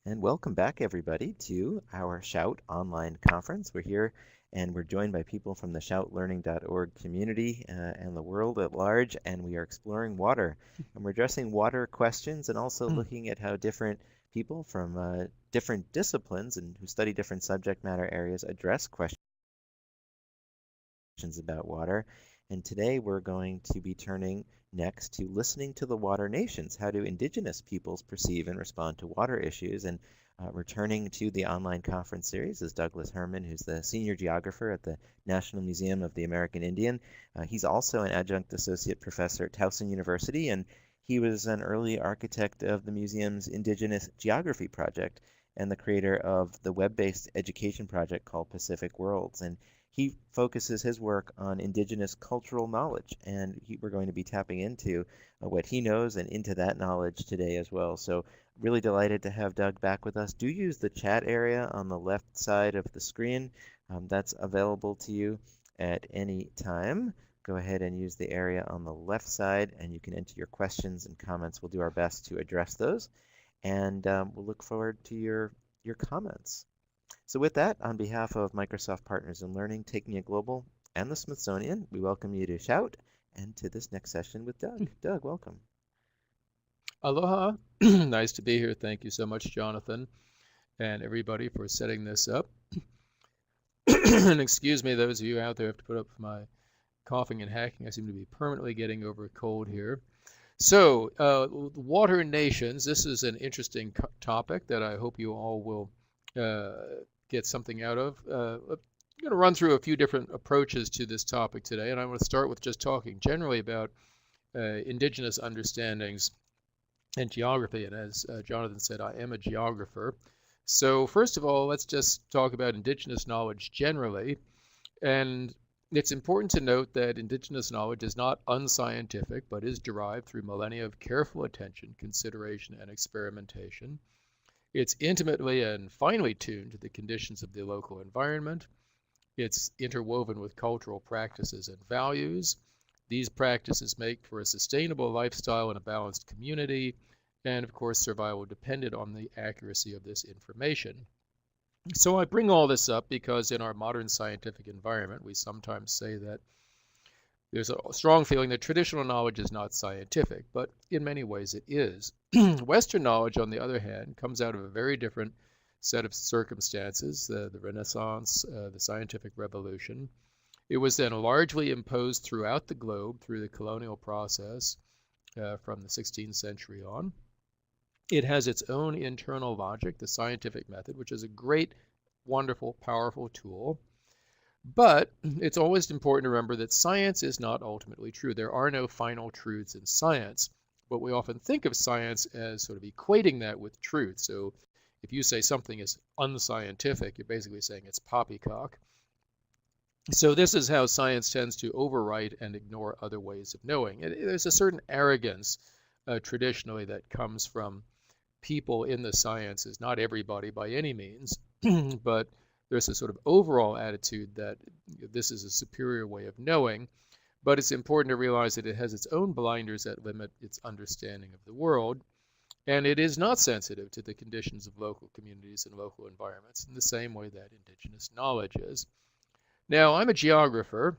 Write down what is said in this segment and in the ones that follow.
And welcome back, everybody, to our Shout online conference. We're here and we're joined by people from the shoutlearning.org community and the world at large, and we are exploring water. And we're addressing water questions and also looking at how different people from different disciplines and who study different subject matter areas address questions about water. And today we're going to be turning next to listening to the water nations. How do Indigenous peoples perceive and respond to water issues? And returning to the online conference series is Douglas Herman, who's the senior geographer at the National Museum of the American Indian. He's also an adjunct associate professor at Towson University, and he was an early architect of the museum's Indigenous Geography project and the creator of the web-based education project called Pacific Worlds. And he focuses his work on Indigenous cultural knowledge, and we're going to be tapping into what he knows and into that knowledge today as well. So really delighted to have Doug back with us. Do use the chat area on the left side of the screen. That's available to you at any time. Go ahead and use the area on the left side, and you can enter your questions and comments. We'll do our best to address those, and we'll look forward to your comments. So with that, on behalf of Microsoft Partners in Learning, Taking It Global, and the Smithsonian, we welcome you to Shout and to this next session with Doug. Doug, welcome. Aloha. Nice to be here. Thank you so much, Jonathan, and everybody for setting this up. And excuse me, those of you out there have to put up with my coughing and hacking. I seem to be permanently getting over a cold here. So, water nations, this is an interesting topic that I hope you all will get something out of. I'm going to run through a few different approaches to this topic today, and I'm going to start with just talking generally about Indigenous understandings and geography. And as Jonathan said, I am a geographer. So first of all, let's just talk about Indigenous knowledge generally. And it's important to note that Indigenous knowledge is not unscientific, but is derived through millennia of careful attention, consideration, and experimentation. It's intimately and finely tuned to the conditions of the local environment. It's interwoven with cultural practices and values. These practices make for a sustainable lifestyle and a balanced community, and of course survival dependent on the accuracy of this information. So I bring all this up because in our modern scientific environment, we sometimes say that there's a strong feeling that traditional knowledge is not scientific, but in many ways it is. Western knowledge, on the other hand, comes out of a very different set of circumstances, the Renaissance, the scientific revolution. It was then largely imposed throughout the globe through the colonial process from the 16th century on. It has its own internal logic, the scientific method, which is a great, wonderful, powerful tool. But it's always important to remember that science is not ultimately true. There are no final truths in science, but we often think of science as sort of equating that with truth. So if you say something is unscientific, you're basically saying it's poppycock. So this is how science tends to overwrite and ignore other ways of knowing. There's a certain arrogance traditionally that comes from people in the sciences, not everybody by any means, but there's a sort of overall attitude that this is a superior way of knowing, but it's important to realize that it has its own blinders that limit its understanding of the world, and it is not sensitive to the conditions of local communities and local environments in the same way that Indigenous knowledge is. Now, I'm a geographer,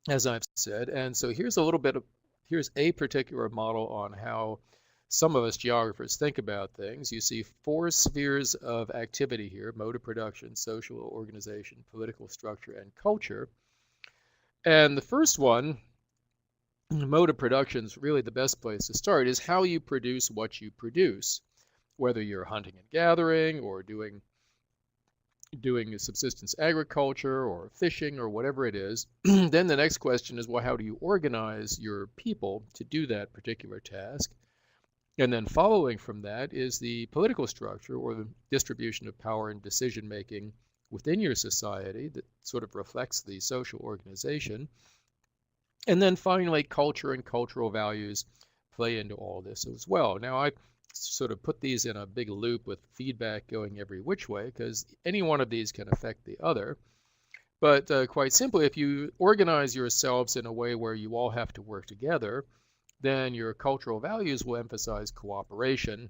as I've said, and so here's a particular model on how some of us geographers think about things. You see 4 spheres of activity here: mode of production, social organization, political structure, and culture. And the first one, mode of production, is really the best place to start, is how you produce what you produce, whether you're hunting and gathering or doing subsistence agriculture or fishing or whatever it is. Then the next question is, well, how do you organize your people to do that particular task? And then following from that is the political structure or the distribution of power and decision making within your society that sort of reflects the social organization. And then finally, culture and cultural values play into all this as well. Now, I sort of put these in a big loop with feedback going every which way, because any one of these can affect the other. But quite simply, if you organize yourselves in a way where you all have to work together, then your cultural values will emphasize cooperation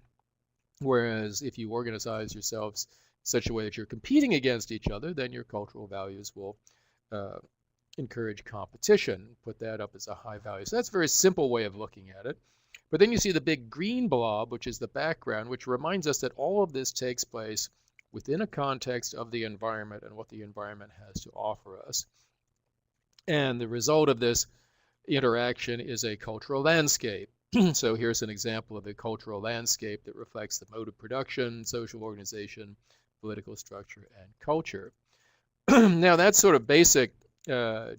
Whereas if you organize yourselves such a way that you're competing against each other, then your cultural values will uh, encourage competition, put that up as a high value. So that's a very simple way of looking at it. But then you see the big green blob, which is the background, which reminds us that all of this takes place within a context of the environment and what the environment has to offer us. And the result of this interaction is a cultural landscape. So here's an example of a cultural landscape that reflects the mode of production, social organization, political structure, and culture. Now that's sort of basic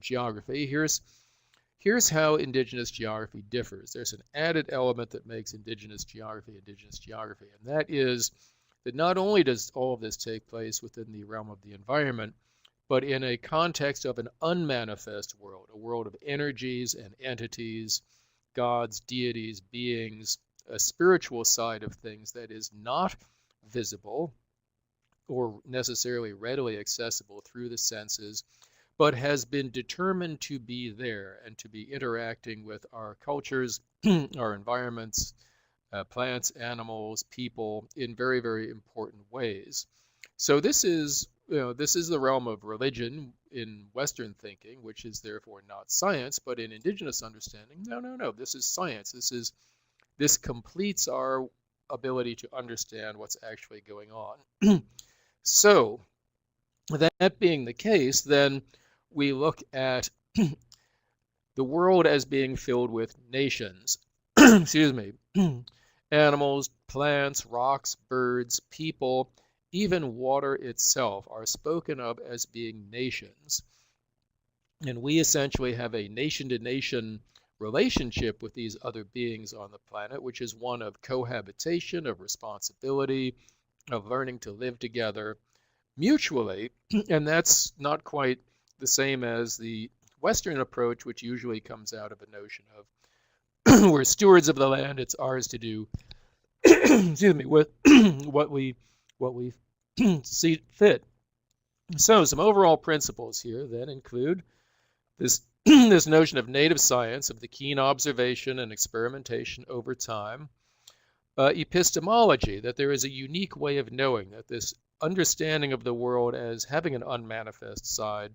geography. Here's how indigenous geography differs. There's an added element that makes indigenous geography, and that is that not only does all of this take place within the realm of the environment, but in a context of an unmanifest world, a world of energies and entities, gods, deities, beings, a spiritual side of things that is not visible or necessarily readily accessible through the senses, but has been determined to be there and to be interacting with our cultures, our environments, plants, animals, people in very, very important ways. So this is the realm of religion in Western thinking, which is therefore not science, but in indigenous understanding, no, this is science. This completes our ability to understand what's actually going on. So, that being the case, then we look at the world as being filled with nations. Excuse me. Animals, plants, rocks, birds, people, even water itself are spoken of as being nations. And we essentially have a nation-to-nation relationship with these other beings on the planet, which is one of cohabitation, of responsibility, of learning to live together mutually. And that's not quite the same as the Western approach, which usually comes out of a notion of we're stewards of the land, it's ours to do excuse me, with what we see fit. So some overall principles here then include this this notion of native science, of the keen observation and experimentation over time. Epistemology, that there is a unique way of knowing, that this understanding of the world as having an unmanifest side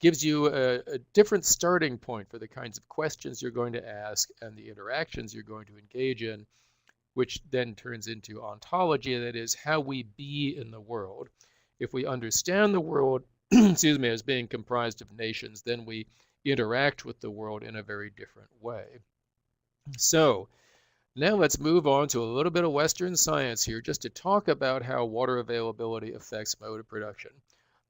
gives you a different starting point for the kinds of questions you're going to ask and the interactions you're going to engage in, which then turns into ontology, that is, how we be in the world. If we understand the world, excuse me, as being comprised of nations, then we interact with the world in a very different way. So now let's move on to a little bit of Western science here, just to talk about how water availability affects mode of production.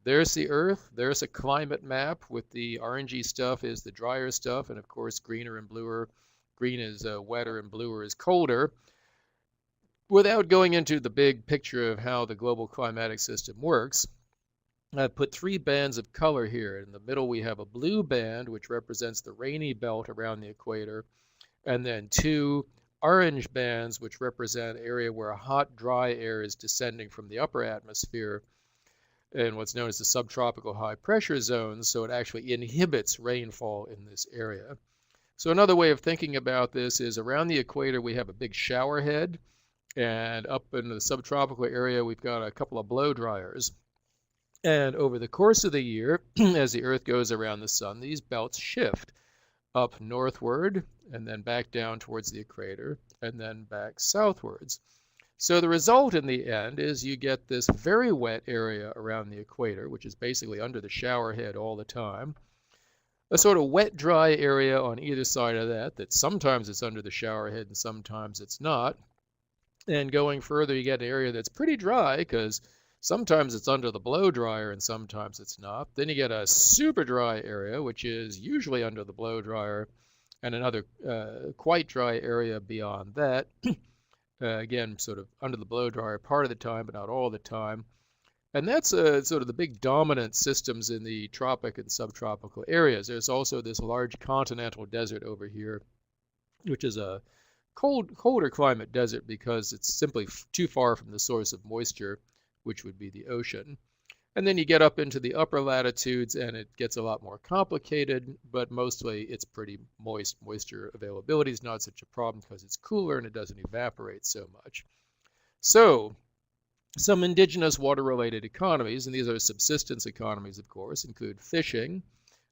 There's the Earth, there's a climate map with the orangey stuff is the drier stuff, and of course greener and bluer. Green is wetter and bluer is colder. Without going into the big picture of how the global climatic system works, I've put 3 bands of color here. In the middle we have a blue band, which represents the rainy belt around the equator, and then 2 orange bands, which represent an area where hot, dry air is descending from the upper atmosphere in what's known as the subtropical high pressure zones, so it actually inhibits rainfall in this area. So another way of thinking about this is around the equator we have a big shower head, and up in the subtropical area we've got a couple of blow dryers. And over the course of the year, as the Earth goes around the sun, these belts shift up northward and then back down towards the equator and then back southwards. So the result in the end is you get this very wet area around the equator, which is basically under the shower head all the time. A sort of wet, dry area on either side of that sometimes it's under the shower head and sometimes it's not. And going further, you get an area that's pretty dry because sometimes it's under the blow dryer and sometimes it's not. Then you get a super dry area, which is usually under the blow dryer, and another quite dry area beyond that. Again, sort of under the blow dryer part of the time, but not all the time. And that's sort of the big dominant systems in the tropic and subtropical areas. There's also this large continental desert over here, which is a colder climate desert because it's simply too far from the source of moisture, which would be the ocean. And then you get up into the upper latitudes and it gets a lot more complicated, but mostly it's pretty moist. Moisture availability is not such a problem because it's cooler and it doesn't evaporate so much. So, some indigenous water-related economies, and these are subsistence economies, of course, include fishing,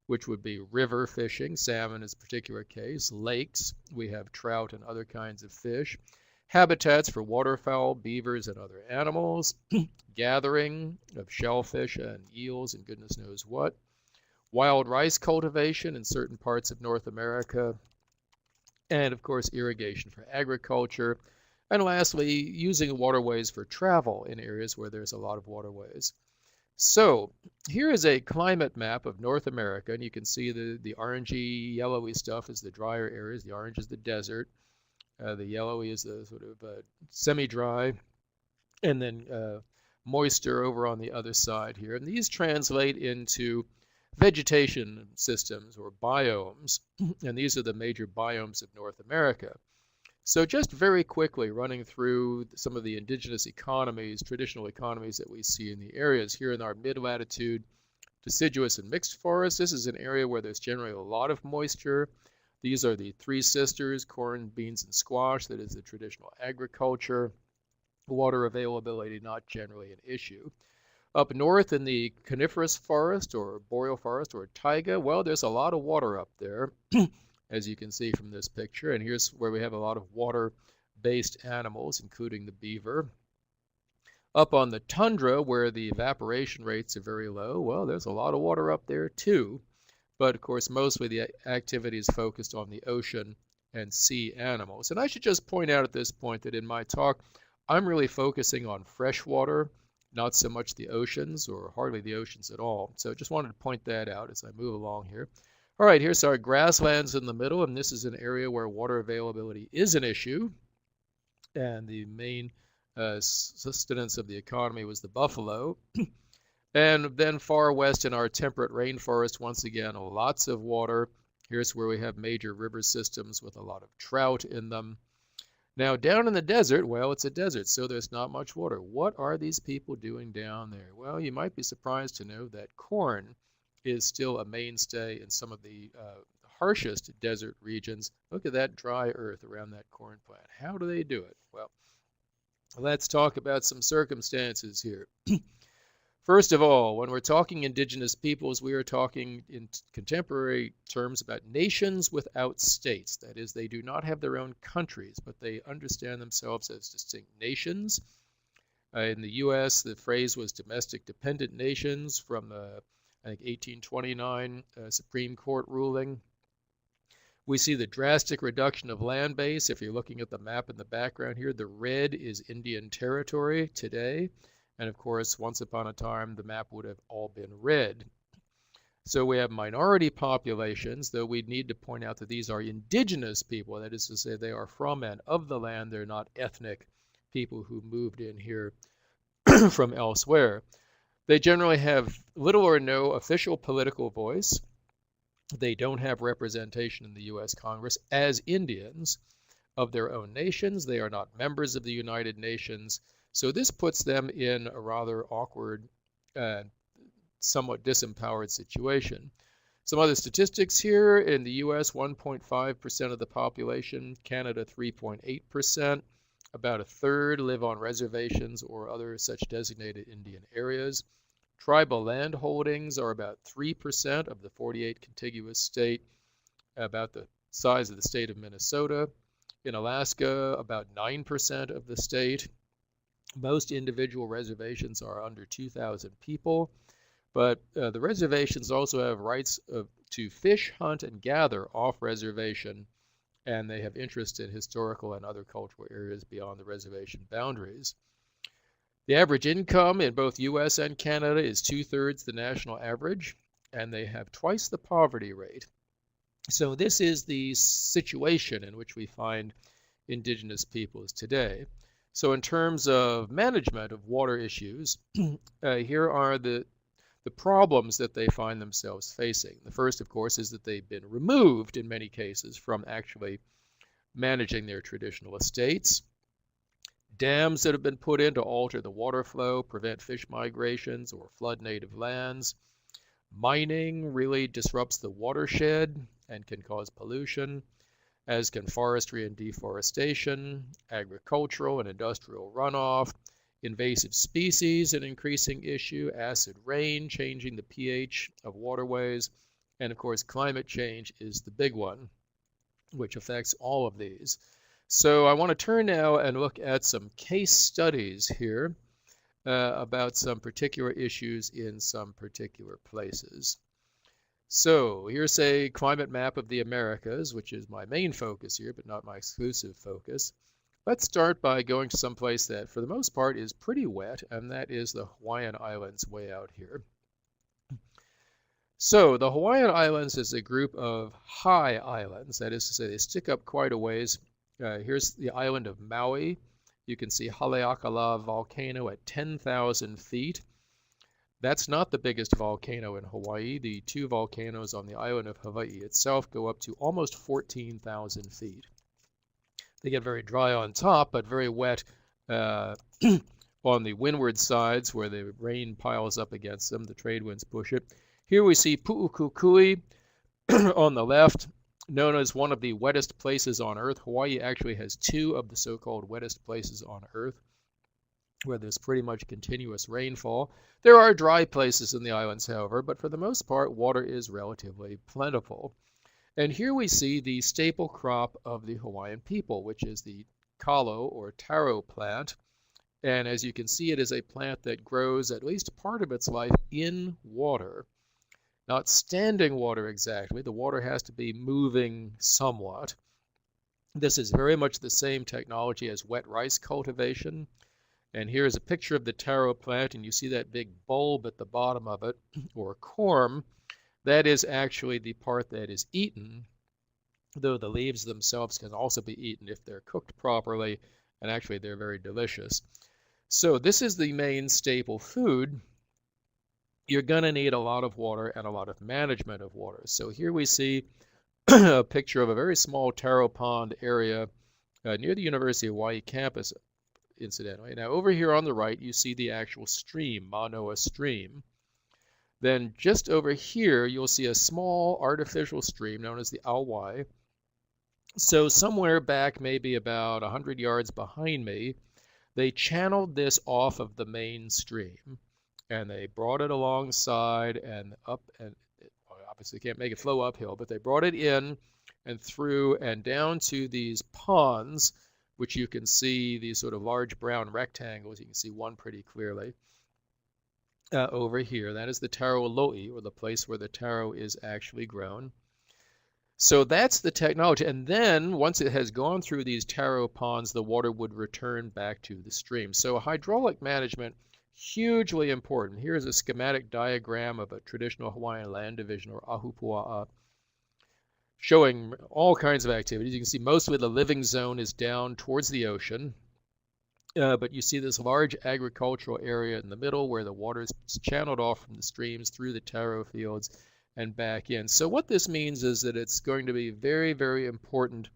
which would be river fishing, salmon is a particular case, lakes, we have trout and other kinds of fish, habitats for waterfowl, beavers, and other animals, gathering of shellfish and eels and goodness knows what, wild rice cultivation in certain parts of North America, and of course irrigation for agriculture, and lastly, using waterways for travel in areas where there's a lot of waterways. So here is a climate map of North America, and you can see the orangey, yellowy stuff is the drier areas, the orange is the desert, the yellowy is the sort of semi-dry, and then moisture over on the other side here. And these translate into vegetation systems or biomes, and these are the major biomes of North America. So just very quickly running through some of the indigenous economies, traditional economies that we see in the areas. Here in our mid-latitude deciduous and mixed forests, this is an area where there's generally a lot of moisture. These are the Three Sisters, corn, beans, and squash. That is the traditional agriculture. Water availability not generally an issue. Up north in the coniferous forest or boreal forest or taiga, well, there's a lot of water up there. As you can see from this picture, and here's where we have a lot of water-based animals, including the beaver. Up on the tundra, where the evaporation rates are very low, well, there's a lot of water up there too, but of course mostly the activity is focused on the ocean and sea animals. And I should just point out at this point that in my talk, I'm really focusing on freshwater, not so much the oceans, or hardly the oceans at all. So just wanted to point that out as I move along here. All right, here's our grasslands in the middle, and this is an area where water availability is an issue. And the main sustenance of the economy was the buffalo. And then far west in our temperate rainforest, once again, lots of water. Here's where we have major river systems with a lot of trout in them. Now, down in the desert, well, it's a desert, so there's not much water. What are these people doing down there? Well, you might be surprised to know that corn is still a mainstay in some of the harshest desert regions. Look at that dry earth around that corn plant. How do they do it? Well, let's talk about some circumstances here. First of all, when we're talking indigenous peoples, we are talking in contemporary terms about nations without states. That is, they do not have their own countries, but they understand themselves as distinct nations. In the U.S., the phrase was domestic dependent nations from I think 1829 Supreme Court ruling. We see the drastic reduction of land base. If you're looking at the map in the background here, the red is Indian territory today. And of course, once upon a time, the map would have all been red. So we have minority populations, though we need to point out that these are indigenous people. That is to say, they are from and of the land. They're not ethnic people who moved in here from elsewhere. They generally have little or no official political voice. They don't have representation in the U.S. Congress as Indians of their own nations. They are not members of the United Nations. So this puts them in a rather awkward, somewhat disempowered situation. Some other statistics here. In the U.S., 1.5% of the population, Canada 3.8%. About a third live on reservations or other such designated Indian areas. Tribal land holdings are about 3% of the 48 contiguous state, about the size of the state of Minnesota. In Alaska, about 9% of the state. Most individual reservations are under 2,000 people, but the reservations also have rights to fish, hunt, and gather off reservation, and they have interest in historical and other cultural areas beyond the reservation boundaries. The average income in both U.S. and Canada is 2/3 the national average, and they have twice the poverty rate. So this is the situation in which we find indigenous peoples today. So in terms of management of water issues, here are the problems that they find themselves facing. The first, of course, is that they've been removed in many cases from actually managing their traditional estates. Dams that have been put in to alter the water flow, prevent fish migrations, or flood native lands. Mining really disrupts the watershed and can cause pollution. as can forestry and deforestation, agricultural and industrial runoff, invasive species, an increasing issue, acid rain, changing the pH of waterways, and of course climate change is the big one, which affects all of these. So I want to turn now and look at some case studies here about some particular issues in some particular places. So here's a climate map of the Americas, which is my main focus here, but not my exclusive focus. Let's start by going to some place that, for the most part, is pretty wet, and that is the Hawaiian Islands way out here. So the Hawaiian Islands is a group of high islands. That is to say, they stick up quite a ways. Here's the island of Maui. You can see Haleakala volcano at 10,000 feet. That's not the biggest volcano in Hawaii. The two volcanoes on the island of Hawaii itself go up to almost 14,000 feet. They get very dry on top, but very wet on the windward sides where the rain piles up against them. The trade winds push it. Here we see Pu'ukukui on the left, known as one of the wettest places on Earth. Hawaii actually has two of the so-called wettest places on Earth, where there's pretty much continuous rainfall. There are dry places in the islands, however, but for the most part, water is relatively plentiful. And here we see the staple crop of the Hawaiian people, which is the kalo or taro plant. And as you can see, it is a plant that grows at least part of its life in water. Not standing water exactly. The water has to be moving somewhat. This is very much the same technology as wet rice cultivation. And here's a picture of the taro plant, and you see that big bulb at the bottom of it, or corm. That is actually the part that is eaten, though the leaves themselves can also be eaten if they're cooked properly, and actually they're very delicious. So this is the main staple food. You're going to need a lot of water and a lot of management of water. So here we see a picture of a very small taro pond area near the University of Hawaii campus, incidentally. Now over here on the right, you see the actual stream, Manoa Stream. Then just over here, you'll see a small artificial stream known as the Auwai. So somewhere back, maybe about 100 yards behind me, they channeled this off of the main stream. And they brought it alongside and up, and obviously can't make it flow uphill, but they brought it in and through and down to these ponds, which you can see, these sort of large brown rectangles. You can see one pretty clearly over here. That is the taro lo'i, or the place where the taro is actually grown. So that's the technology. And then once it has gone through these taro ponds, the water would return back to the stream. So hydraulic management, hugely important. Here's a schematic diagram of a traditional Hawaiian land division, or ahupua'a, showing all kinds of activities. You can see mostly the living zone is down towards the ocean, but you see this large agricultural area in the middle where the water is channeled off from the streams through the taro fields and back in. So what this means is that it's going to be very, very important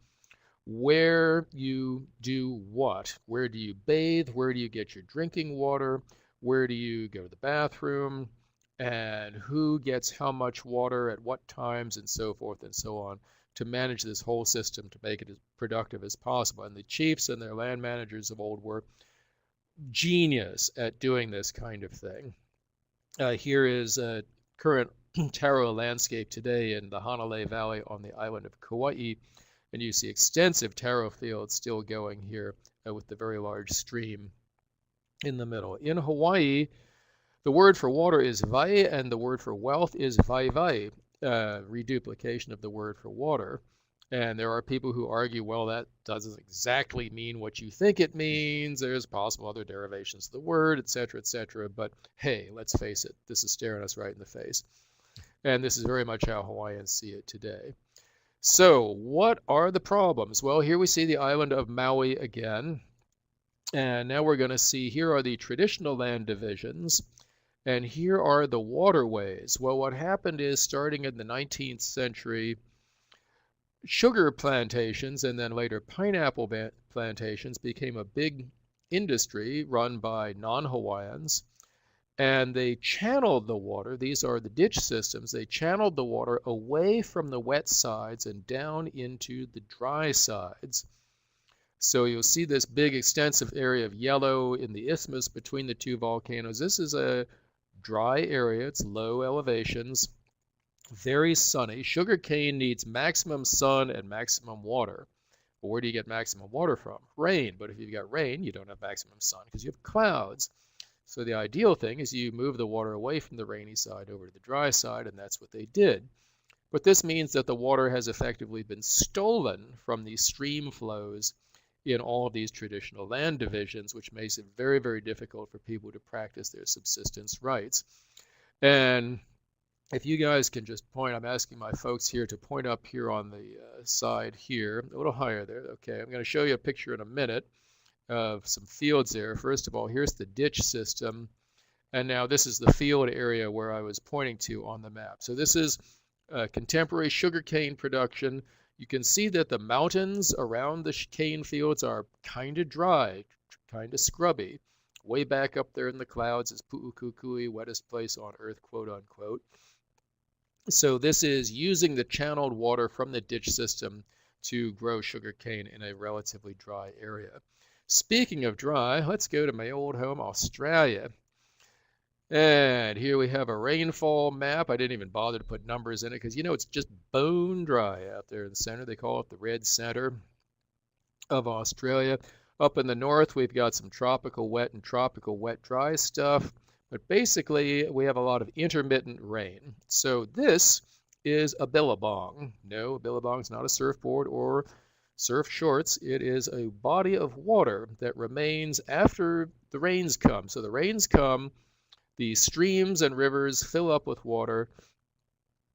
where you do what. Where do you bathe? Where do you get your drinking water? Where do you go to the bathroom, and who gets how much water at what times, and so forth and so on, to manage this whole system to make it as productive as possible. And the chiefs and their land managers of old were genius at doing this kind of thing. Here is a current taro landscape today in the Hanalei Valley on the island of Kauai, and you see extensive taro fields still going here with the very large stream in the middle. In Hawaii, the word for water is vai, and the word for wealth is vai, reduplication of the word for water. And there are people who argue, well, that doesn't exactly mean what you think it means. There's possible other derivations of the word, etc., etc. But hey, let's face it, this is staring us right in the face. And this is very much how Hawaiians see it today. So what are the problems? Well, here we see the island of Maui again. And now we're going to see, here are the traditional land divisions, and here are the waterways. Well, what happened is, starting in the 19th century, sugar plantations and then later pineapple plantations became a big industry run by non-Hawaiians. and they channeled the water. These are the ditch systems. They channeled the water away from the wet sides and down into the dry sides. So you'll see this big extensive area of yellow in the isthmus between the two volcanoes. This is a dry area. It's low elevations, very sunny. Sugarcane needs maximum sun and maximum water. Well, where do you get maximum water from? Rain. But if you've got rain, you don't have maximum sun because you have clouds. So the ideal thing is you move the water away from the rainy side over to the dry side, and that's what they did. But this means that the water has effectively been stolen from these stream flows in all of these traditional land divisions, which makes it very, very difficult for people to practice their subsistence rights. And if you guys can just point, I'm asking my folks here to point up here on the side here, a little higher there. Okay, I'm going to show you a picture in a minute of some fields there. First of all, here's the ditch system. And now this is the field area where I was pointing to on the map. So this is contemporary sugarcane production. You can see that the mountains around the cane fields are kind of dry, kind of scrubby. Way back up there in the clouds is Pu'ukukui, wettest place on earth, quote unquote. So this is using the channeled water from the ditch system to grow sugarcane in a relatively dry area. Speaking of dry, let's go to my old home, Australia. And here we have a rainfall map. I didn't even bother to put numbers in it because, you know, it's just bone dry out there in the center. They call it the red center of Australia. Up in the north, we've got some tropical wet and tropical wet dry stuff. But basically, we have a lot of intermittent rain. So this is a billabong. No, a billabong is not a surfboard or surf shorts. It is a body of water that remains after the rains come. So the rains come, the streams and rivers fill up with water,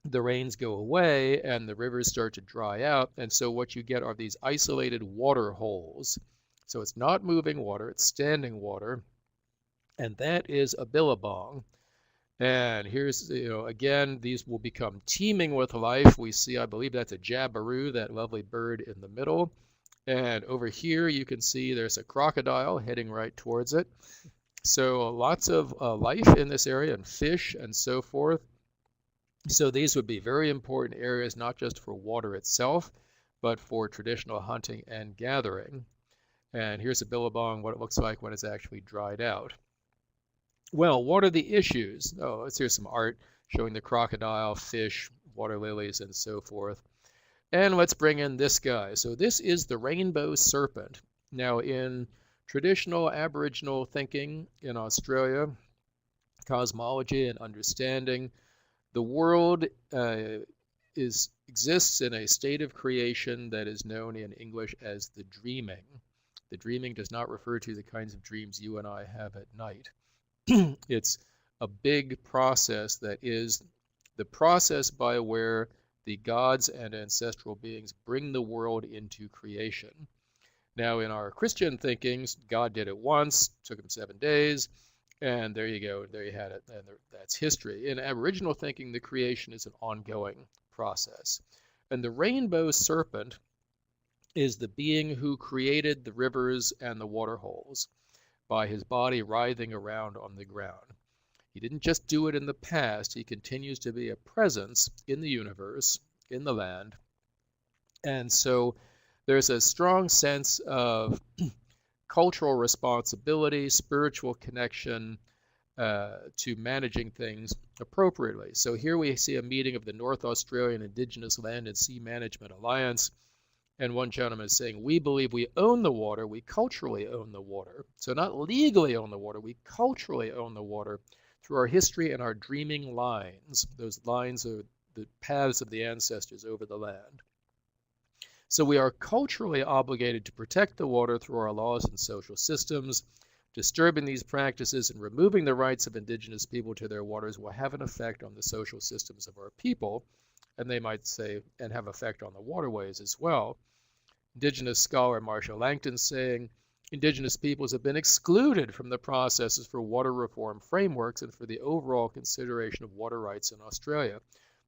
the rains go away, and the rivers start to dry out. And so what you get are these isolated water holes. So it's not moving water, it's standing water. And that is a billabong. And here's, you know, again, these will become teeming with life. We see, I believe that's a jabiru, that lovely bird in the middle. And over here, you can see there's a crocodile heading right towards it. So lots of life in this area, and fish and so forth. So these would be very important areas, not just for water itself, but for traditional hunting and gathering. And here's a billabong, what it looks like when it's actually dried out. Well, what are the issues? Oh, let's hear some art showing the crocodile, fish, water lilies, and so forth. And let's bring in this guy. So this is the rainbow serpent. Now, in traditional Aboriginal thinking in Australia, cosmology and understanding, the world exists in a state of creation that is known in English as the dreaming. The dreaming does not refer to the kinds of dreams you and I have at night. It's a big process that is the process by where the gods and ancestral beings bring the world into creation. Now, in our Christian thinkings, God did it once, took him 7 days, and there you go, there you had it, and that's history. In Aboriginal thinking, the creation is an ongoing process. And the rainbow serpent is the being who created the rivers and the water holes by his body writhing around on the ground. He didn't just do it in the past, he continues to be a presence in the universe, in the land. And so there's a strong sense of cultural responsibility, spiritual connection to managing things appropriately. So here we see a meeting of the North Australian Indigenous Land and Sea Management Alliance. And one gentleman is saying, we believe we own the water, we culturally own the water. So not legally own the water, we culturally own the water through our history and our dreaming lines. Those lines are the paths of the ancestors over the land. So we are culturally obligated to protect the water through our laws and social systems. Disturbing these practices and removing the rights of Indigenous people to their waters will have an effect on the social systems of our people, and they might say, and have effect on the waterways as well. Indigenous scholar Marshall Langton saying, Indigenous peoples have been excluded from the processes for water reform frameworks and for the overall consideration of water rights in Australia.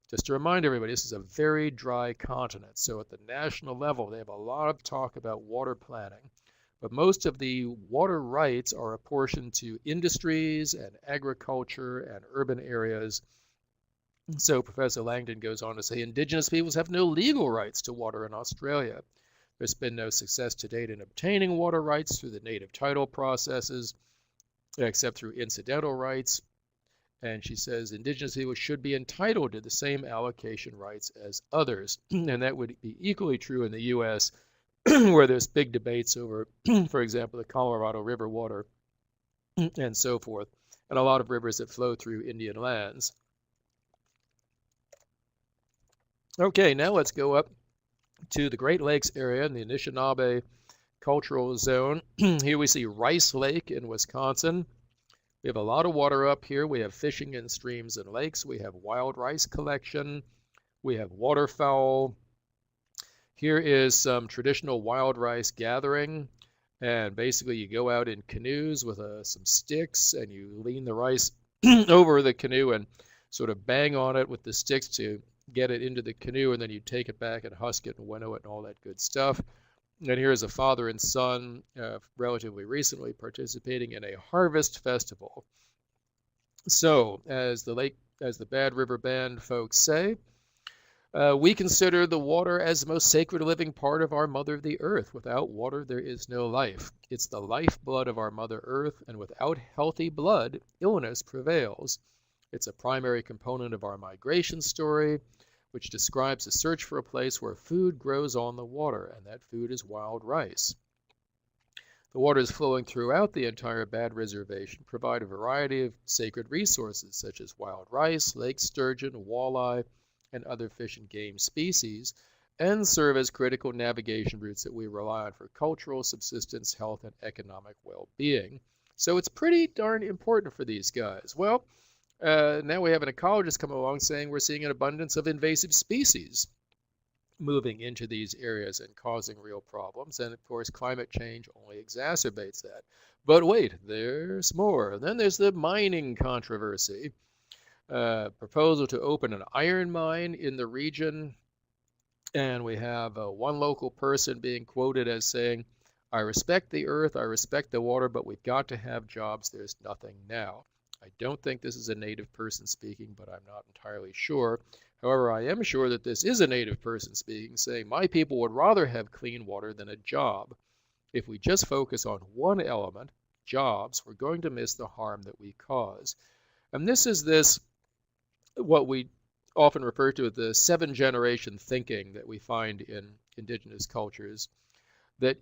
Just to remind everybody, this is a very dry continent, so at the national level, they have a lot of talk about water planning. but most of the water rights are apportioned to industries and agriculture and urban areas. So Professor Langdon goes on to say Indigenous peoples have no legal rights to water in Australia. There's been no success to date in obtaining water rights through the native title processes, except through incidental rights. And she says Indigenous people should be entitled to the same allocation rights as others. And that would be equally true in the U.S., where there's big debates over, for example, the Colorado River water and so forth, and a lot of rivers that flow through Indian lands. Okay, now let's go up to the Great Lakes area in the Anishinaabe Cultural Zone. Here we see Rice Lake in Wisconsin. We have a lot of water up here. We have fishing in streams and lakes. We have wild rice collection. We have waterfowl. Here is some traditional wild rice gathering. And basically you go out in canoes with some sticks and you lean the rice over the canoe and sort of bang on it with the sticks to get it into the canoe, and then you take it back and husk it and winnow it and all that good stuff. And here's a father and son relatively recently participating in a harvest festival. So, as the Bad River Band folks say, we consider the water as the most sacred living part of our Mother the Earth. Without water, there is no life. It's the lifeblood of our Mother Earth, and without healthy blood, illness prevails. It's a primary component of our migration story, which describes the search for a place where food grows on the water, and that food is wild rice. The waters flowing throughout the entire Bad Reservation provide a variety of sacred resources, such as wild rice, lake sturgeon, walleye, and other fish and game species, and serve as critical navigation routes that we rely on for cultural subsistence, health, and economic well-being. So it's pretty darn important for these guys. Well, now we have an ecologist come along saying we're seeing an abundance of invasive species moving into these areas and causing real problems. And of course, climate change only exacerbates that. But wait, there's more. Then there's the mining controversy. Proposal to open an iron mine in the region. And we have one local person being quoted as saying, I respect the earth, I respect the water, but we've got to have jobs. There's nothing now. I don't think this is a native person speaking, but I'm not entirely sure. However, I am sure that this is a native person speaking, saying my people would rather have clean water than a job. If we just focus on one element, jobs, we're going to miss the harm that we cause. And this is what we often refer to as the 7-generation thinking that we find in indigenous cultures, that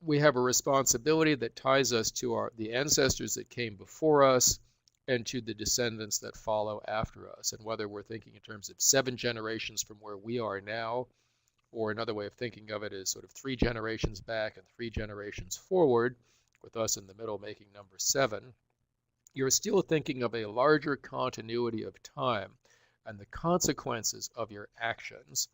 we have a responsibility that ties us to the ancestors that came before us, and to the descendants that follow after us. And whether we're thinking in terms of 7 generations from where we are now, or another way of thinking of it is sort of 3 generations back and 3 generations forward, with us in the middle making number 7, you're still thinking of a larger continuity of time and the consequences of your actions.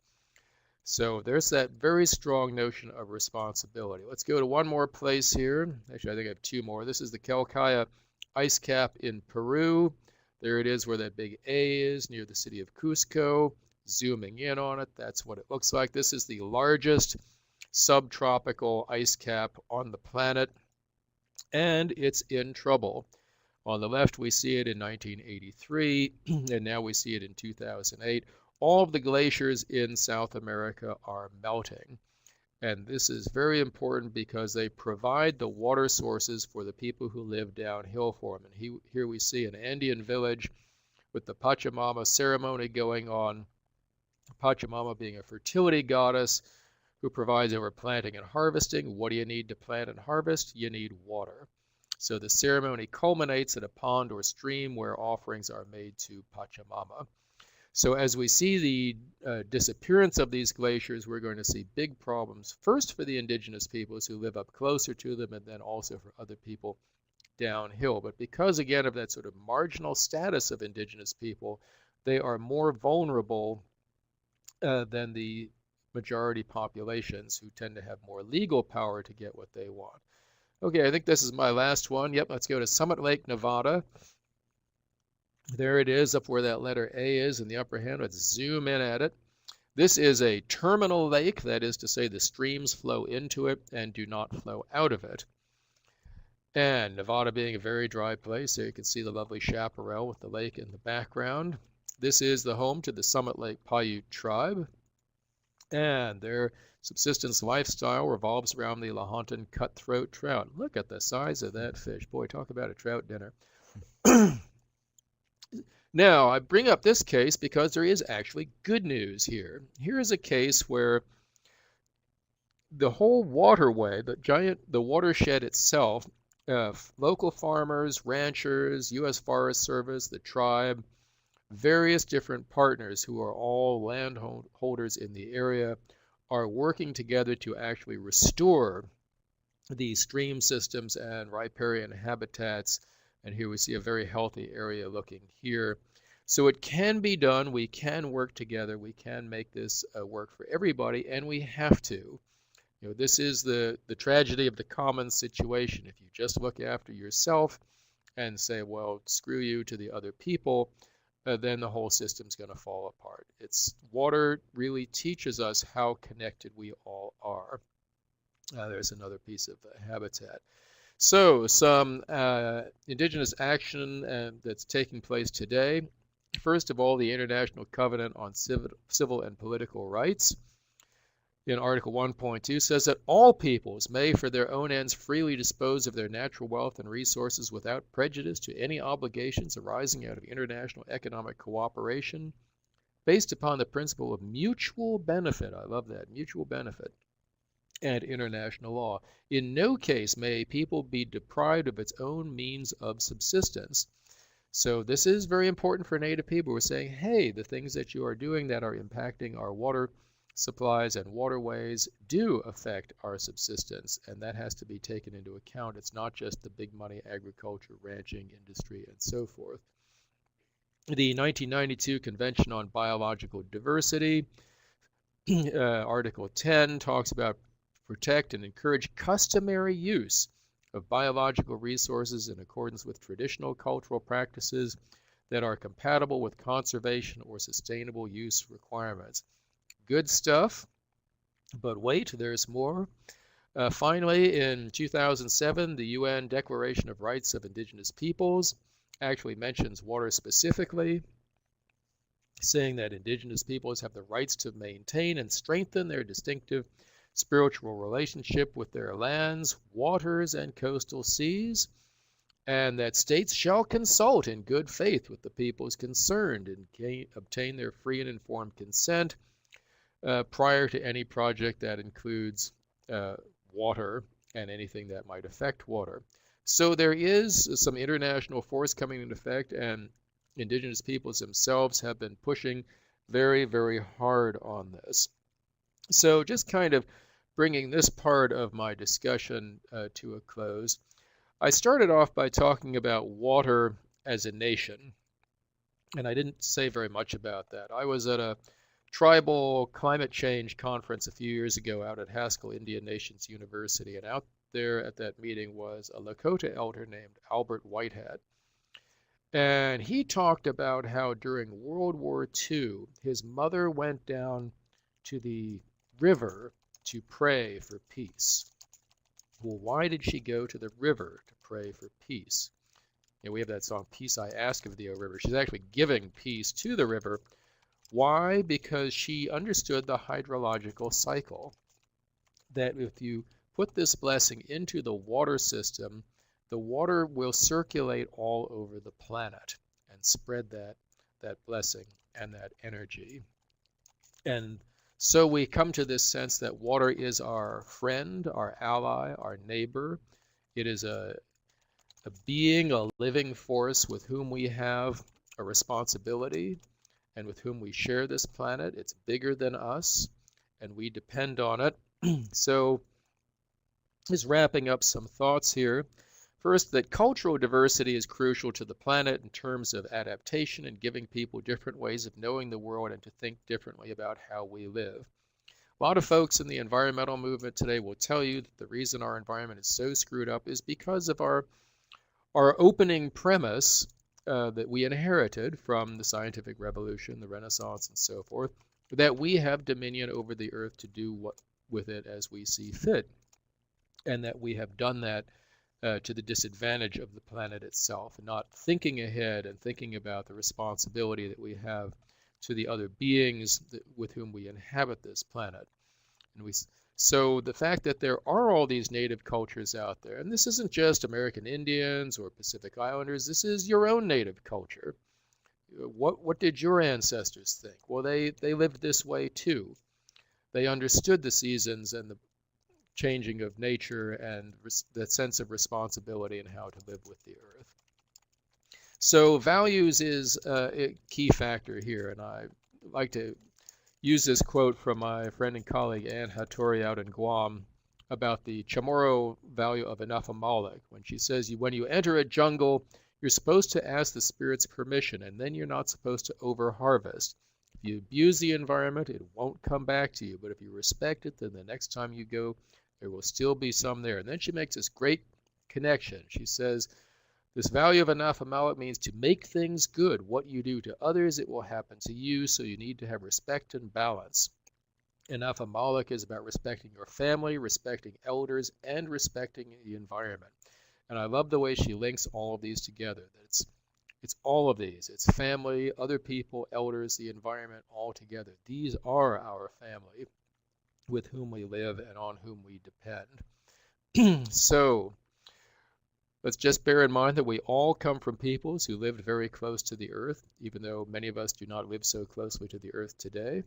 So there's that very strong notion of responsibility. Let's go to one more place here. Actually, I think I have 2 more. This is the Calcaya ice cap in Peru. There it is where that big A is near the city of Cusco. Zooming in on it, that's what it looks like. This is the largest subtropical ice cap on the planet, and it's in trouble. On the left, we see it in 1983, and now we see it in 2008. All of the glaciers in South America are melting. And this is very important because they provide the water sources for the people who live downhill for them. And here we see an Andean village with the Pachamama ceremony going on. Pachamama being a fertility goddess who provides over planting and harvesting. What do you need to plant and harvest? You need water. So the ceremony culminates at a pond or stream where offerings are made to Pachamama. So as we see the disappearance of these glaciers, we're going to see big problems, first for the indigenous peoples who live up closer to them, and then also for other people downhill. But because, again, of that sort of marginal status of indigenous people, they are more vulnerable than the majority populations who tend to have more legal power to get what they want. Okay, I think this is my last one. Yep, let's go to Summit Lake, Nevada. There it is, up where that letter A is in the upper hand. Let's zoom in at it. This is a terminal lake, that is to say the streams flow into it and do not flow out of it. And Nevada being a very dry place, there you can see the lovely chaparral with the lake in the background. This is the home to the Summit Lake Paiute tribe, and their subsistence lifestyle revolves around the Lahontan cutthroat trout. Look at the size of that fish. Boy, talk about a trout dinner. Now, I bring up this case because there is actually good news here. Here is a case where the whole waterway, the watershed itself, local farmers, ranchers, U.S. Forest Service, the tribe, various different partners who are all landholders in the area are working together to actually restore these stream systems and riparian habitats. And here we see a very healthy area looking here. So it can be done. We can work together. We can make this work for everybody, and we have to. This is the tragedy of the common situation. If you just look after yourself and say, well, screw you to the other people, then the whole system's going to fall apart. Water really teaches us how connected we all are. There's another piece of habitat. So some Indigenous action that's taking place today. First of all, the International Covenant on Civil and Political Rights in Article 1.2 says that all peoples may, for their own ends, freely dispose of their natural wealth and resources without prejudice to any obligations arising out of international economic cooperation based upon the principle of mutual benefit. I love that, mutual benefit, and international law. In no case may a people be deprived of its own means of subsistence. So this is very important for Native people. We're saying, hey, the things that you are doing that are impacting our water supplies and waterways do affect our subsistence, and that has to be taken into account. It's not just the big money agriculture, ranching industry, and so forth. The 1992 Convention on Biological Diversity, Article 10, talks about protect and encourage customary use of biological resources in accordance with traditional cultural practices that are compatible with conservation or sustainable use requirements. Good stuff, but wait, there's more. Finally, in 2007, the UN Declaration of Rights of Indigenous Peoples actually mentions water specifically, saying that Indigenous peoples have the rights to maintain and strengthen their distinctive spiritual relationship with their lands, waters, and coastal seas, and that states shall consult in good faith with the peoples concerned and obtain their free and informed consent prior to any project that includes water and anything that might affect water. So there is some international force coming into effect, and Indigenous peoples themselves have been pushing very, very hard on this. So just kind of bringing this part of my discussion to a close, I started off by talking about water as a nation, and I didn't say very much about that. I was at a tribal climate change conference a few years ago out at Haskell Indian Nations University, and out there at that meeting was a Lakota elder named Albert Whitehead. And he talked about how during World War II, his mother went down to the river to pray for peace. Well, why did she go to the river to pray for peace? We have that song, Peace I Ask of Thee, O River. She's actually giving peace to the river. Why? Because she understood the hydrological cycle, that if you put this blessing into the water system, the water will circulate all over the planet and spread that blessing and that energy. And so we come to this sense that water is our friend, our ally, our neighbor. It is a being, a living force with whom we have a responsibility and with whom we share this planet. It's bigger than us, and we depend on it. So just wrapping up some thoughts here. First, that cultural diversity is crucial to the planet in terms of adaptation and giving people different ways of knowing the world and to think differently about how we live. A lot of folks in the environmental movement today will tell you that the reason our environment is so screwed up is because of our opening premise that we inherited from the scientific revolution, the Renaissance, and so forth, that we have dominion over the earth to do what with it as we see fit, and that we have done that to the disadvantage of the planet itself, and not thinking ahead and thinking about the responsibility that we have to the other beings with whom we inhabit this planet. So the fact that there are all these native cultures out there, and this isn't just American Indians or Pacific Islanders, this is your own native culture. What did your ancestors think? Well, they lived this way too. They understood the seasons and the changing of nature and that sense of responsibility and how to live with the earth. So values is a key factor here, and I like to use this quote from my friend and colleague Anne Hattori out in Guam about the Chamorro value of Anafamalek, when she says, when you enter a jungle, you're supposed to ask the spirits permission, and then you're not supposed to over-harvest. If you abuse the environment, it won't come back to you, but if you respect it, then the next time you go, there will still be some there. And then she makes this great connection. She says, this value of Anafamalek means to make things good. What you do to others, it will happen to you, so you need to have respect and balance. Anafamalek is about respecting your family, respecting elders, and respecting the environment. And I love the way she links all of these together. That it's all of these. It's family, other people, elders, the environment, all together. These are our family with whom we live and on whom we depend. So let's just bear in mind that we all come from peoples who lived very close to the earth, even though many of us do not live so closely to the earth today.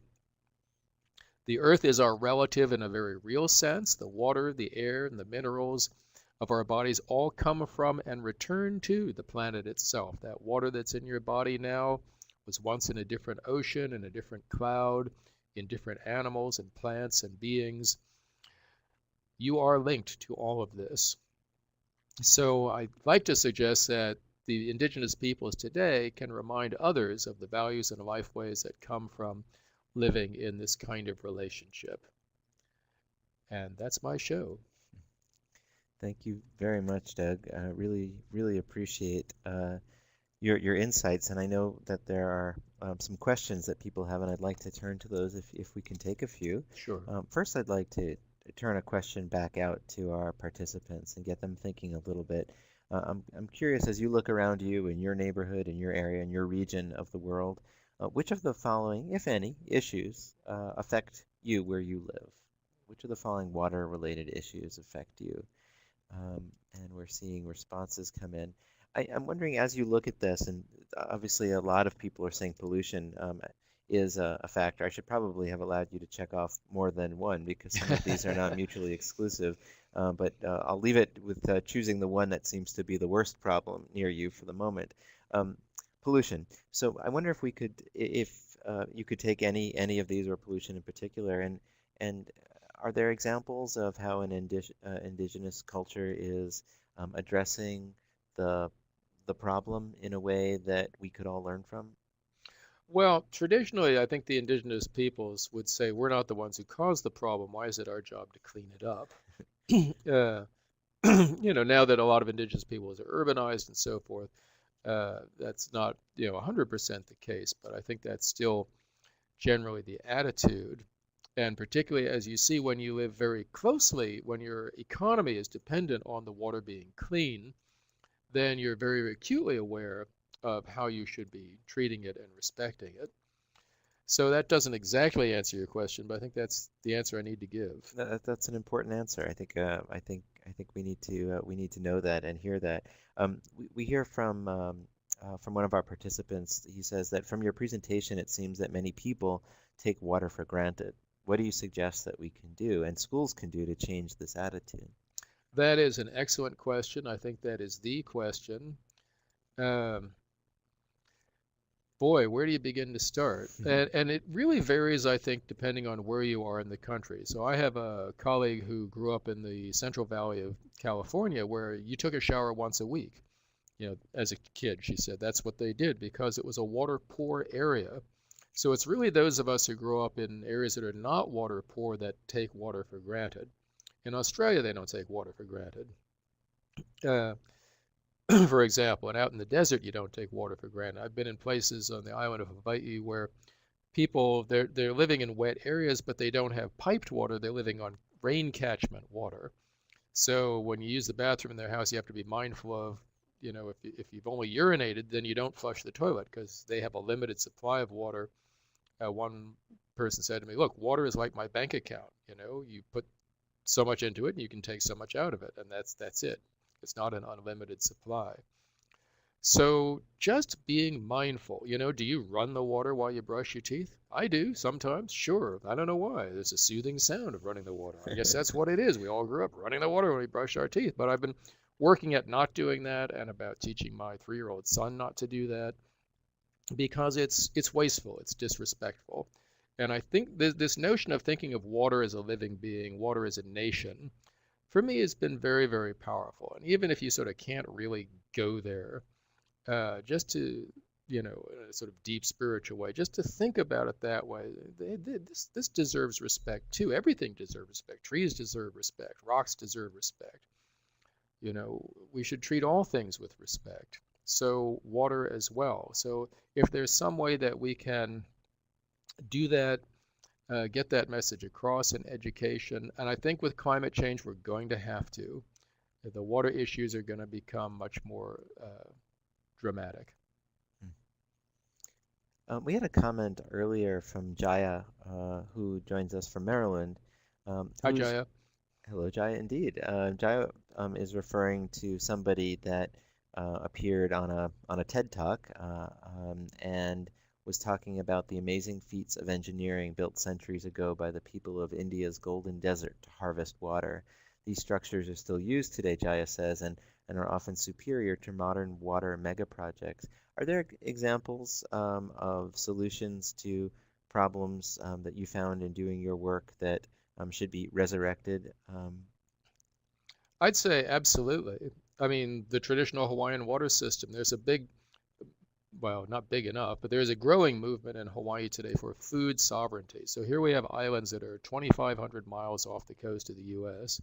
The earth is our relative in a very real sense. The water, the air, and the minerals of our bodies all come from and return to the planet itself. That water that's in your body now was once in a different ocean, in a different cloud, in different animals and plants and beings. You are linked to all of this. So I'd like to suggest that the indigenous peoples today can remind others of the values and lifeways that come from living in this kind of relationship. And that's my show. Thank you very much, Doug. I really appreciate your insights, and I know that there are some questions that people have, and I'd like to turn to those if we can take a few. Sure. First, I'd like to turn a question back out to our participants and get them thinking a little bit. I'm curious, as you look around you in your neighborhood, in your area, in your region of the world, which of the following, if any, issues affect you where you live? Which of the following water-related issues affect you? And we're seeing responses come in. I'm wondering, as you look at this, and obviously a lot of people are saying pollution is a factor. I should probably have allowed you to check off more than one, because some of these are not mutually exclusive. But I'll leave it with choosing the one that seems to be the worst problem near you for the moment. Pollution. So I wonder if we could, if you could take any of these, or pollution in particular, and are there examples of how an indigenous culture is addressing the problem in a way that we could all learn from? Well, traditionally, I think the indigenous peoples would say, we're not the ones who caused the problem. Why is it our job to clean it up? Now that a lot of indigenous peoples are urbanized and so forth, that's not 100% the case, but I think that's still generally the attitude. And particularly as you see when you live very closely, when your economy is dependent on the water being clean, then you're very acutely aware of how you should be treating it and respecting it. So that doesn't exactly answer your question, but I think that's the answer I need to give. That's an important answer. I think we need to know that and hear that. We hear from one of our participants. He says that from your presentation, it seems that many people take water for granted. What do you suggest that we can do and schools can do to change this attitude? That is an excellent question. I think that is the question. Boy, where do you begin to start? And it really varies, I think, depending on where you are in the country. So I have a colleague who grew up in the Central Valley of California, where you took a shower once a week. As a kid, she said that's what they did because it was a water poor area. So it's really those of us who grow up in areas that are not water poor that take water for granted. In Australia, they don't take water for granted. For example, and out in the desert, you don't take water for granted. I've been in places on the island of Hawaii where people, they're living in wet areas, but they don't have piped water. They're living on rain catchment water. So when you use the bathroom in their house, you have to be mindful of, if you've only urinated, then you don't flush the toilet because they have a limited supply of water. One person said to me, "Look, water is like my bank account. You put so much into it, and you can take so much out of it, and that's it. It's not an unlimited supply." So just being mindful, do you run the water while you brush your teeth? I do sometimes, sure. I don't know why. There's a soothing sound of running the water. I guess that's what it is. We all grew up running the water when we brush our teeth. But I've been working at not doing that and about teaching my 3-year-old son not to do that because it's wasteful, it's disrespectful. And I think this notion of thinking of water as a living being, water as a nation, for me has been very, very powerful. And even if you sort of can't really go there, just to, in a sort of deep spiritual way, just to think about it that way, this deserves respect too. Everything deserves respect. Trees deserve respect. Rocks deserve respect. We should treat all things with respect. So water as well. So if there's some way that we can do that, get that message across in education, and I think with climate change we're going to have to. The water issues are going to become much more dramatic. We had a comment earlier from Jaya, who joins us from Maryland. Hi, Jaya. Hello, Jaya, indeed. Jaya is referring to somebody that appeared on a TED Talk and was talking about the amazing feats of engineering built centuries ago by the people of India's Golden Desert to harvest water. These structures are still used today, Jaya says, and are often superior to modern water mega projects. Are there examples of solutions to problems that you found in doing your work that should be resurrected? I'd say absolutely. I mean, the traditional Hawaiian water system, there's a big, well, not big enough, but there's a growing movement in Hawaii today for food sovereignty. So here we have islands that are 2,500 miles off the coast of the U.S.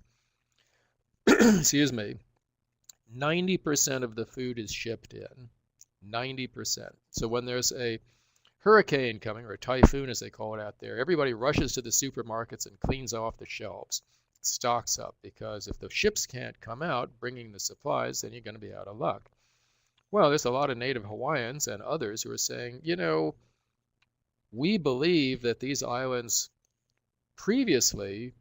Excuse me. 90% of the food is shipped in. 90%. So when there's a hurricane coming, or a typhoon as they call it out there, everybody rushes to the supermarkets and cleans off the shelves, stocks up, because if the ships can't come out bringing the supplies, then you're going to be out of luck. Well, there's a lot of native Hawaiians and others who are saying, we believe that these islands previously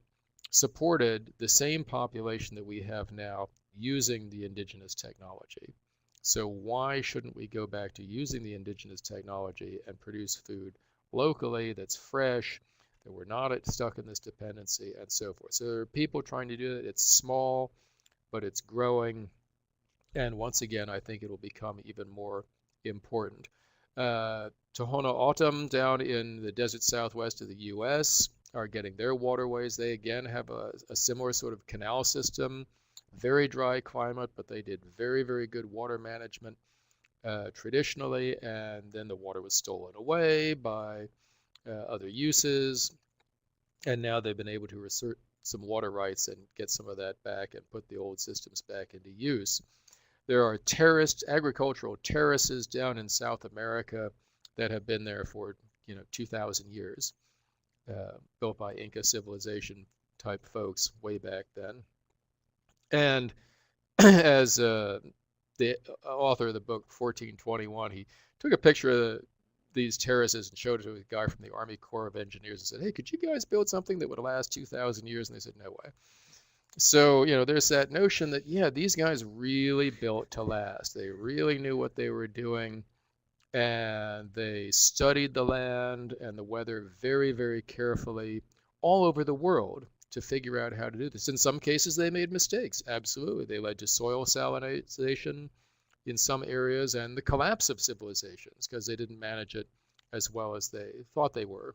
supported the same population that we have now using the indigenous technology. So why shouldn't we go back to using the indigenous technology and produce food locally that's fresh, that we're not stuck in this dependency, and so forth. So there are people trying to do it. It's small, but it's growing. And once again, I think it'll become even more important. Tohono O'odham down in the desert southwest of the U.S. are getting their waterways. They again have a similar sort of canal system, very dry climate, but they did very, very good water management traditionally, and then the water was stolen away by other uses, and now they've been able to assert some water rights and get some of that back and put the old systems back into use. There are agricultural terraces down in South America that have been there for 2,000 years, built by Inca civilization type folks way back then. And as the author of the book 1421, he took a picture of these terraces and showed it to a guy from the Army Corps of Engineers and said, "Hey, could you guys build something that would last 2,000 years?" And they said, "No way." So, there's that notion that, yeah, these guys really built to last. They really knew what they were doing, and they studied the land and the weather very, very carefully all over the world to figure out how to do this. In some cases, they made mistakes. Absolutely. They led to soil salinization in some areas and the collapse of civilizations because they didn't manage it as well as they thought they were.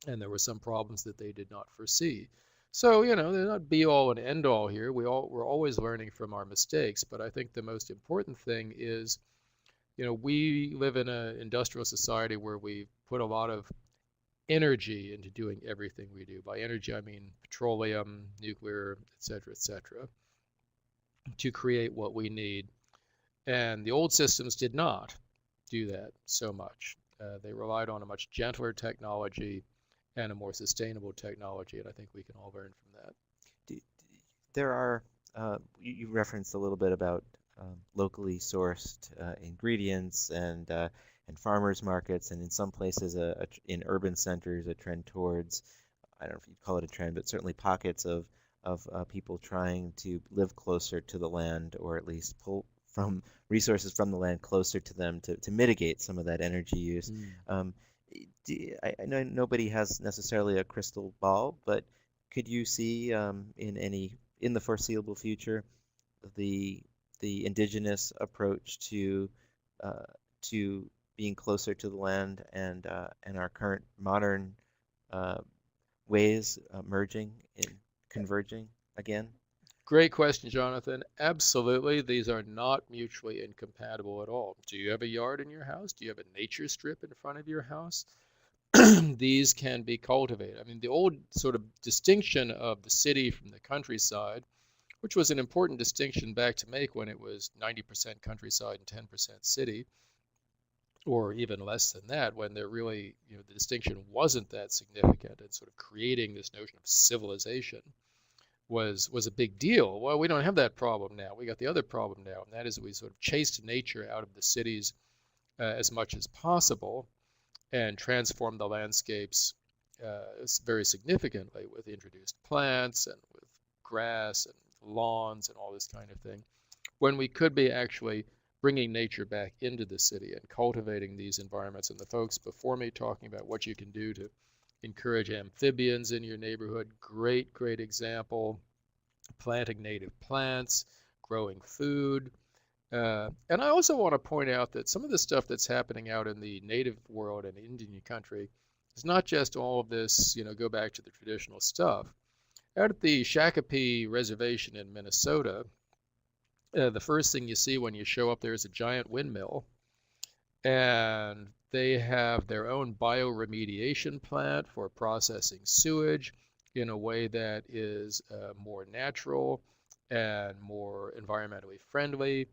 And there were some problems that they did not foresee. So, they're not be all and end all here. We're always learning from our mistakes. But I think the most important thing is, we live in an industrial society where we put a lot of energy into doing everything we do. By energy, I mean petroleum, nuclear, et cetera, to create what we need. And the old systems did not do that so much. They relied on a much gentler technology and a more sustainable technology, and I think we can all learn from that. Do, there are, you referenced a little bit about locally sourced ingredients and farmers markets, and in some places, in urban centers, a trend towards, I don't know if you'd call it a trend, but certainly pockets of people trying to live closer to the land, or at least pull from resources from the land closer to them to mitigate some of that energy use. Mm. Um, I know nobody has necessarily a crystal ball, but could you see in the foreseeable future the indigenous approach uh, to being closer to the land and our current modern uh, ways merging and converging again? Great question, Jonathan. Absolutely, these are not mutually incompatible at all. Do you have a yard in your house? Do you have a nature strip in front of your house? These can be cultivated. I mean, the old sort of distinction of the city from the countryside, which was an important distinction back to make when it was 90% countryside and 10% city, or even less than that, when there really, the distinction wasn't that significant, and sort of creating this notion of civilization was a big deal. Well, we don't have that problem now. We got the other problem now, and that is that we sort of chased nature out of the cities as much as possible and transformed the landscapes very significantly with introduced plants and with grass and lawns and all this kind of thing, when we could be actually bringing nature back into the city and cultivating these environments. And the folks before me talking about what you can do to encourage amphibians in your neighborhood, great, great example. Planting native plants, growing food. And I also want to point out that some of the stuff that's happening out in the native world and Indian country is not just all of this, go back to the traditional stuff. Out at the Shakopee Reservation in Minnesota, the first thing you see when you show up there is a giant windmill, and they have their own bioremediation plant for processing sewage in a way that is more natural and more environmentally friendly.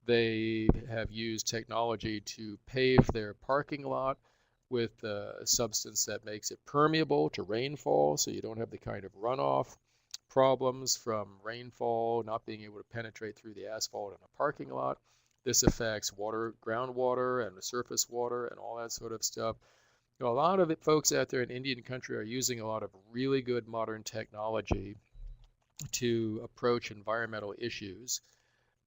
They have used technology to pave their parking lot with a substance that makes it permeable to rainfall, so you don't have the kind of runoff problems from rainfall not being able to penetrate through the asphalt in a parking lot. This affects water, groundwater, and the surface water, and all that sort of stuff. A lot of folks out there in Indian country are using a lot of really good modern technology to approach environmental issues.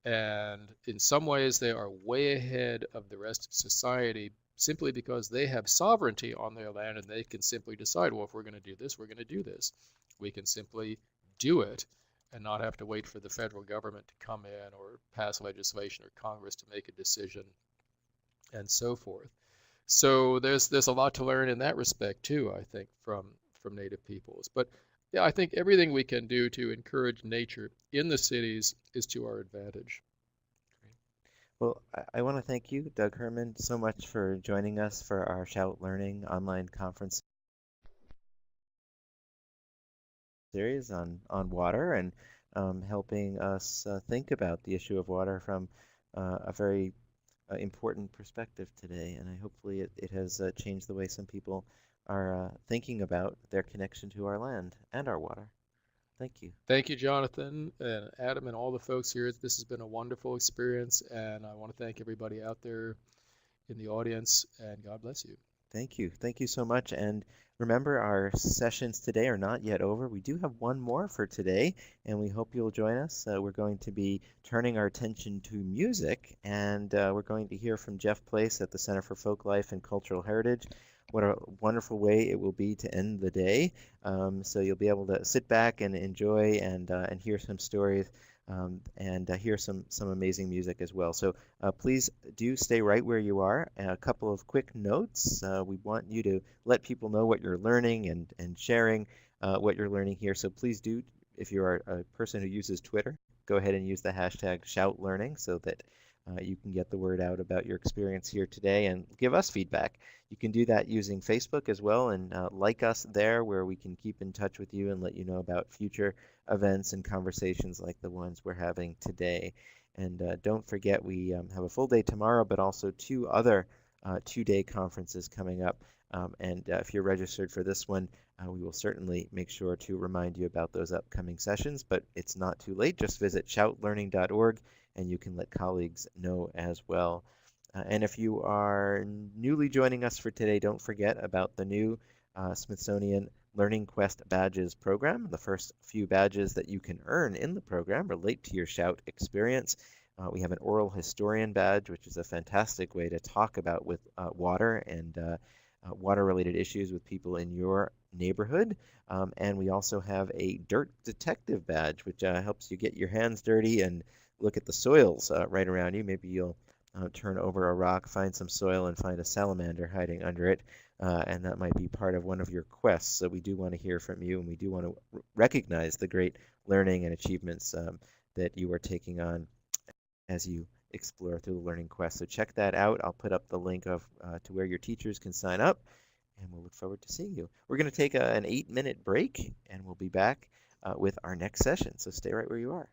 And in some ways, they are way ahead of the rest of society simply because they have sovereignty on their land and they can simply decide, well, if we're going to do this, we're going to do this. We can simply do it and not have to wait for the federal government to come in or pass legislation or Congress to make a decision and so forth. So there's a lot to learn in that respect too, I think, from Native peoples. But yeah, I think everything we can do to encourage nature in the cities is to our advantage. Well, I want to thank you, Doug Herman, so much for joining us for our Shout Learning online conference series on water and helping us think about the issue of water from a very important perspective today. And hopefully it has changed the way some people are thinking about their connection to our land and our water. Thank you. Thank you, Jonathan and Adam and all the folks here. This has been a wonderful experience, and I want to thank everybody out there in the audience, and God bless you. Thank you. Thank you so much. And remember, our sessions today are not yet over. We do have one more for today, and we hope you'll join us. We're going to be turning our attention to music, and we're going to hear from Jeff Place at the Center for Folklife and Cultural Heritage. What a wonderful way it will be to end the day. So you'll be able to sit back and enjoy and hear some stories and hear some amazing music as well. So please do stay right where you are. A couple of quick notes. We want you to let people know what you're learning and sharing what you're learning here. So please do, if you're a person who uses Twitter, go ahead and use the hashtag #ShoutLearning so that you can get the word out about your experience here today and give us feedback. You can do that using Facebook as well, and like us there where we can keep in touch with you and let you know about future events and conversations like the ones we're having today. And don't forget, we have a full day tomorrow, but also 2 other 2-day conferences coming up. And if you're registered for this one, we will certainly make sure to remind you about those upcoming sessions, but it's not too late. Just visit shoutlearning.org and you can let colleagues know as well. And if you are newly joining us for today, don't forget about the new Smithsonian Learning Quest Badges program. The first few badges that you can earn in the program relate to your Shout experience. We have an oral historian badge, which is a fantastic way to talk about with water and water-related issues with people in your neighborhood. And we also have a dirt detective badge, which helps you get your hands dirty and look at the soils right around you. Maybe you'll turn over a rock, find some soil, and find a salamander hiding under it. And that might be part of one of your quests. So we do want to hear from you, and we do want to recognize the great learning and achievements that you are taking on as you explore through the Learning Quest. So check that out. I'll put up the link to where your teachers can sign up, and we'll look forward to seeing you. We're going to take an 8-minute break, and we'll be back with our next session. So stay right where you are.